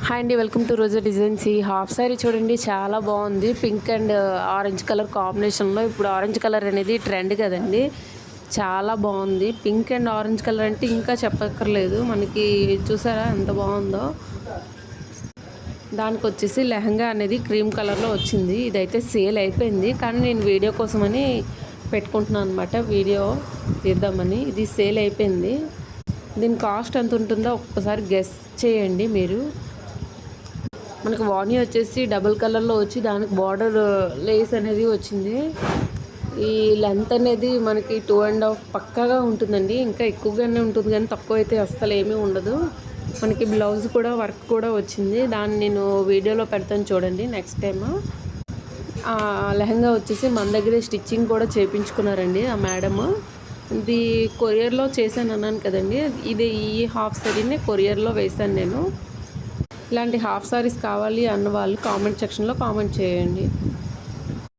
Hi అండి, welcome to Roja designs. ఈ half sorry చూడండి, చాలా బాగుంది. పింక్ అండ్ ఆరెంజ్ కలర్ కాంబినేషన్లో. ఇప్పుడు ఆరెంజ్ కలర్ అనేది ట్రెండ్ కదండి, చాలా బాగుంది. పింక్ అండ్ ఆరెంజ్ కలర్ అంటే ఇంకా చెప్పక్కర్లేదు. మనకి చూసారా ఎంత బాగుందో. దానికి వచ్చేసి లెహంగా అనేది క్రీమ్ కలర్లో వచ్చింది. ఇదైతే సేల్ అయిపోయింది, కానీ నేను వీడియో కోసమని పెట్టుకుంటున్నాను అనమాట, వీడియో తీద్దామని. ఇది సేల్ అయిపోయింది. దీని కాస్ట్ ఎంత ఉంటుందో ఒక్కసారి గెస్ చేయండి మీరు. మనకు వాణి వచ్చేసి డబుల్ కలర్లో వచ్చి దానికి బార్డర్ లేస్ అనేది వచ్చింది. ఈ లెంత్ అనేది మనకి 2.5 పక్కాగా ఉంటుందండి. ఇంకా ఎక్కువగానే ఉంటుంది, కానీ తక్కువ అయితే అస్సలు ఏమీ ఉండదు. మనకి బ్లౌజ్ కూడా వర్క్ కూడా వచ్చింది. దాన్ని నేను వీడియోలో పెడతాను చూడండి నెక్స్ట్ టైం. లెహంగా వచ్చేసి మన దగ్గరే స్టిచ్చింగ్ కూడా చేయించుకున్నారండి ఆ మేడము. ఇది కొరియర్లో చేశాను అన్నాను కదండి, ఇది ఈ హాఫ్ సారీని కొరియర్లో వేశాను నేను. ఇలాంటి హాఫ్ సారీస్ కావాలి అన్న వాళ్ళు కామెంట్ సెక్షన్లో కామెంట్ చేయండి.